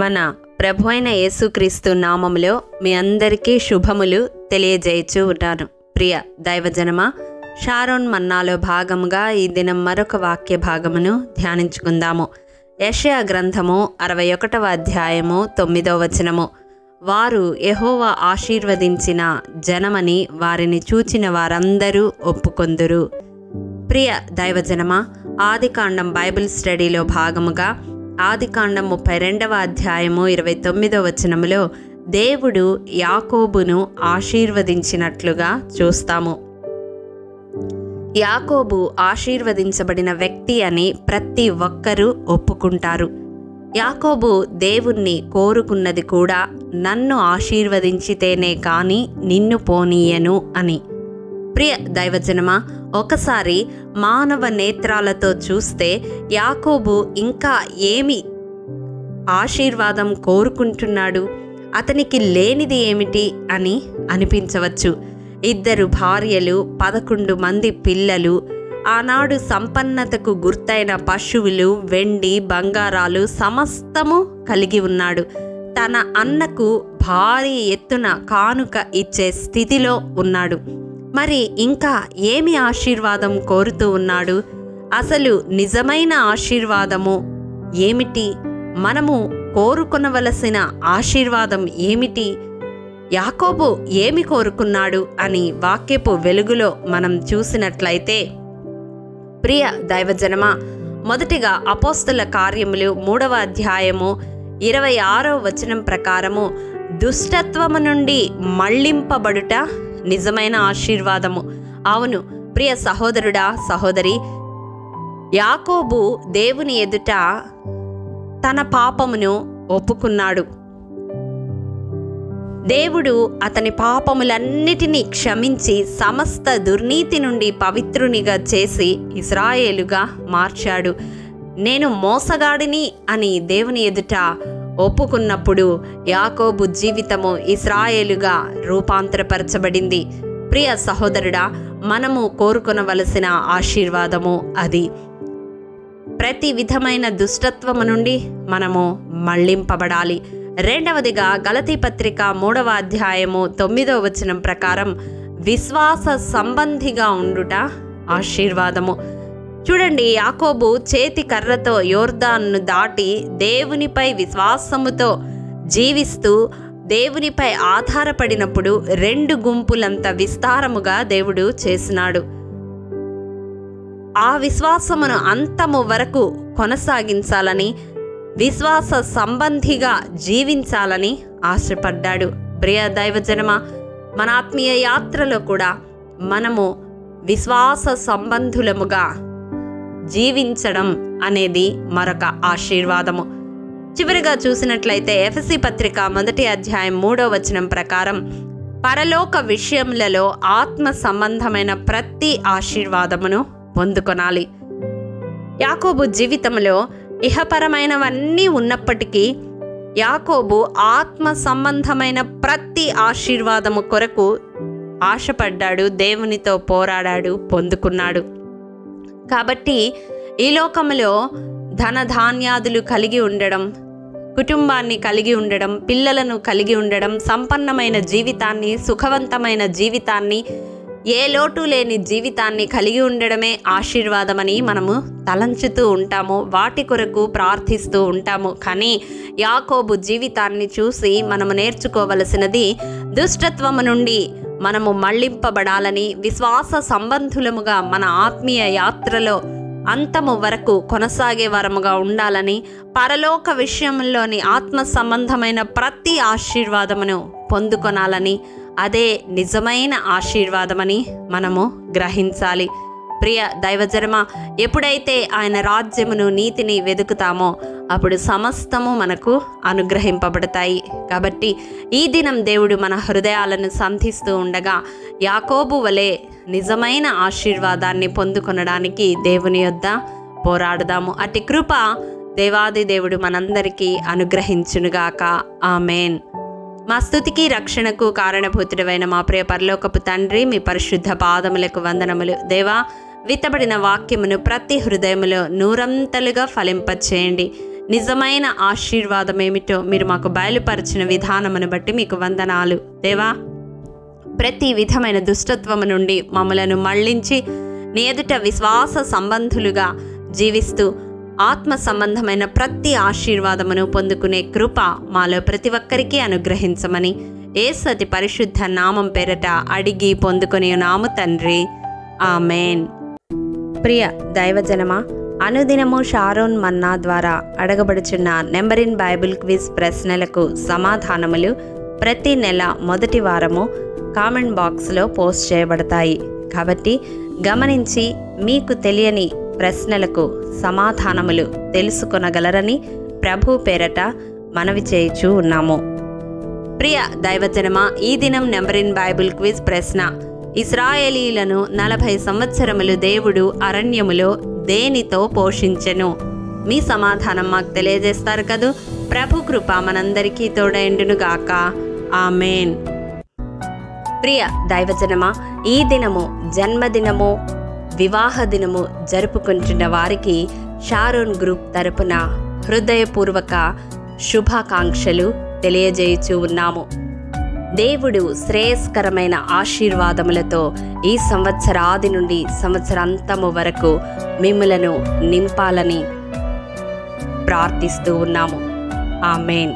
మన ప్రభు అయిన యేసుక్రీస్తు నామములో మీ అందరికీ శుభములు తెలియజేయచ్చు ఉంటాను. ప్రియ దైవజనమా, షారోన్ మన్నాలో భాగముగా ఈ దినం మరొక వాక్య భాగమును ధ్యానించుకుందాము. యెషయా గ్రంథము 61వ అధ్యాయము 9వ వచనము. వారు యెహోవా ఆశీర్వదించిన జనమని వారిని చూచిన వారందరూ ఒప్పుకొందురు. ప్రియ దైవజనమా, ఆదికాండం బైబిల్ స్టడీలో భాగముగా ఆదికాండం 32వ అధ్యాయము 29వ వచనములో దేవుడు యాకోబును ఆశీర్వదించినట్లుగా చూస్తాము. యాకోబు ఆశీర్వదించబడిన వ్యక్తి అని ప్రతి ఒక్కరూ ఒప్పుకుంటారు. యాకోబు దేవుణ్ణి కోరుకున్నది కూడా నన్ను ఆశీర్వదించితేనే కాని నిన్ను పోనీయను అని. ప్రియ దైవజనమా, ఒకసారి మానవ నేత్రాలతో చూస్తే యాకోబు ఇంకా ఏమి ఆశీర్వాదం కోరుకుంటున్నాడు, అతనికి లేనిది ఏమిటి అని అనిపించవచ్చు. 2 భార్యలు, 11 మంది పిల్లలు, ఆనాడు సంపన్నతకు గుర్తైన పశువులు, వెండి బంగారాలు సమస్తము కలిగి ఉన్నాడు. తన అన్నకు భారీ ఎత్తున కానుక ఇచ్చే స్థితిలో ఉన్నాడు. మరి ఇంకా ఏమి ఆశీర్వాదం కోరుతూ ఉన్నాడు? అసలు నిజమైన ఆశీర్వాదము ఏమిటి? మనము కోరుకొనవలసిన ఆశీర్వాదం ఏమిటి? యాకోబు ఏమి కోరుకున్నాడు అని వాక్యపు వెలుగులో మనం చూసినట్లయితే, ప్రియ దైవజనమా, మొదటిగా అపోస్తల కార్యములు 3వ అధ్యాయము 26వ వచనం ప్రకారము దుష్టత్వము నుండి మళ్లింపబడుట నిజమైన ఆశీర్వాదము. అవును ప్రియ సహోదరుడా, సహోదరి, యాకోబు దేవుని ఎదుట తన పాపమును ఒప్పుకున్నాడు. దేవుడు అతని పాపములన్నిటినీ క్షమించి సమస్త దుర్నీతి నుండి పవిత్రునిగా చేసి ఇశ్రాయేలుగా మార్చాడు. నేను మోసగాడిని అని దేవుని ఎదుట ఒప్పుకున్నప్పుడు యాకోబు జీవితము ఇశ్రాయేలుగా రూపాంతరపరచబడింది. ప్రియ సహోదరుడా, మనము కోరుకొనవలసిన ఆశీర్వాదము అది. ప్రతి విధమైన దుష్టత్వము నుండి మనము మళ్లింపబడాలి. రెండవదిగా గలతీ పత్రిక 3వ అధ్యాయము 9వ వచనం ప్రకారం విశ్వాస సంబంధిగా ఉండుట ఆశీర్వాదము. చూడండి, యాకోబు చేతి కర్రతో యోర్దాన్ను దాటి దేవునిపై విశ్వాసముతో జీవిస్తూ దేవునిపై ఆధారపడినప్పుడు 2 గుంపులంత విస్తారముగా దేవుడు చేసినాడు. ఆ విశ్వాసమును అంతము వరకు కొనసాగించాలని, విశ్వాస సంబంధిగా జీవించాలని ఆశపడ్డాడు. ప్రియ దైవజనమా, మన ఆత్మీయ యాత్రలో కూడా మనము విశ్వాస సంబంధులముగా జీవించడం అనేది మరొక ఆశీర్వాదము. చివరిగా చూసినట్లయితే ఎఫెసీ పత్రిక 1వ అధ్యాయం 3వ వచనం ప్రకారం పరలోక విషయములలో ఆత్మ సంబంధమైన ప్రతి ఆశీర్వాదమును పొందుకొనాలి. యాకోబు జీవితంలో ఇహపరమైనవన్నీ ఉన్నప్పటికీ యాకోబు ఆత్మ సంబంధమైన ప్రతి ఆశీర్వాదము కొరకు ఆశపడ్డాడు, దేవునితో పోరాడాడు, పొందుకున్నాడు. కాబట్టి ఈ లోకములో ధనధాన్యాదులు కలిగి ఉండడం, కుటుంబాన్ని కలిగి ఉండడం, పిల్లలను కలిగి ఉండడం, సంపన్నమైన జీవితాన్ని, సుఖవంతమైన జీవితాన్ని, ఏ లోటు లేని జీవితాన్ని కలిగి ఉండడమే ఆశీర్వాదమని మనము తలంచుతూ ఉంటాము, వాటి కొరకు ప్రార్థిస్తూ ఉంటాము. కానీ యాకోబు జీవితాన్ని చూసి మనము నేర్చుకోవలసినది, దుష్టత్వము నుండి మనము మళ్లింపబడాలని, విశ్వాస సంబంధులముగా మన ఆత్మీయ యాత్రలో అంతము వరకు కొనసాగే వరముగా ఉండాలని, పరలోక విషయంలోని ఆత్మ సంబంధమైన ప్రతి ఆశీర్వాదమును పొందుకొనాలని, అదే నిజమైన ఆశీర్వాదమని మనము గ్రహించాలి. ప్రియ దైవజనమా, ఎప్పుడైతే ఆయన రాజ్యమును, నీతిని వెతుకుతామో అప్పుడు సమస్తము మనకు అనుగ్రహింపబడతాయి. కాబట్టి ఈ దినం దేవుడు మన హృదయాలను సంధిస్తూ ఉండగా యాకోబు వలె నిజమైన ఆశీర్వాదాన్ని పొందుకొనడానికి దేవుని యొద్ద పోరాడుదాము. అట్టి కృప దేవాది దేవుడు మనందరికీ అనుగ్రహించునుగాక. ఆమేన్. మా స్తుతికి రక్షణకు కారణభూతుడైన మా ప్రియ పరలోకపు తండ్రి, మీ పరిశుద్ధ పాదములకు వందనములు. దేవా, విత్తబడిన వాక్యమును ప్రతి హృదయములో నూరంతలుగా ఫలింపచేయండి. నిజమైన ఆశీర్వాదం ఏమిటో మీరు మాకు బయలుపరిచిన విధానమును బట్టి మీకు వందనాలు దేవా. ప్రతి విధమైన దుష్టత్వము నుండి మమ్మలను మళ్లించి నీ ఎదుట విశ్వాస సంబంధులుగా జీవిస్తూ ఆత్మ సంబంధమైన ప్రతి ఆశీర్వాదమును పొందుకునే కృప మాలో ప్రతి ఒక్కరికి అనుగ్రహించమని యేసు అతి పరిశుద్ధ నామం పేరట అడిగి పొందుకొని నాము తండ్రి, ఆమెన్. ప్రియ దైవజనమా, అనుదినము షారోన్ మన్నా ద్వారా అడగబడుచున్న నెంబర్ ఇన్ బైబిల్ క్విజ్ ప్రశ్నలకు సమాధానములు ప్రతి నెల మొదటి వారము కామెంట్ బాక్స్లో పోస్ట్ చేయబడతాయి. కాబట్టి గమనించి మీకు తెలియని ప్రశ్నలకు సమాధానములు తెలుసుకొనగలరని ప్రభు పేరట మనవి చేయుచూ ఉన్నాము. ప్రియ దైవజనమా, ఈ దినం నెంబర్ ఇన్ బైబిల్ క్విజ్ ప్రశ్న: ఇశ్రాయేలీలను 40 సంవత్సరములు దేవుడు అరణ్యములో దేనితో పోషించెను? మీ సమాధానం మాకు తెలియజేస్తారు కదూ. ప్రభు కృప మనందరికీ తోడైండునుగాక. ఆమెన్. ప్రియ దైవజనమా, ఈ దినము జన్మదినము, వివాహ దినము జరుపుకుంటున్న వారికి షారోన్ గ్రూప్ తరపున హృదయపూర్వక శుభాకాంక్షలు తెలియజేయుచూ ఉన్నాము. దేవుడు శ్రేయస్కరమైన ఆశీర్వాదములతో ఈ సంవత్సరాది నుండి సంవత్సరాంతము వరకు మిమ్ములను నింపాలని ప్రార్థిస్తూ ఉన్నాము. ఆమెన్.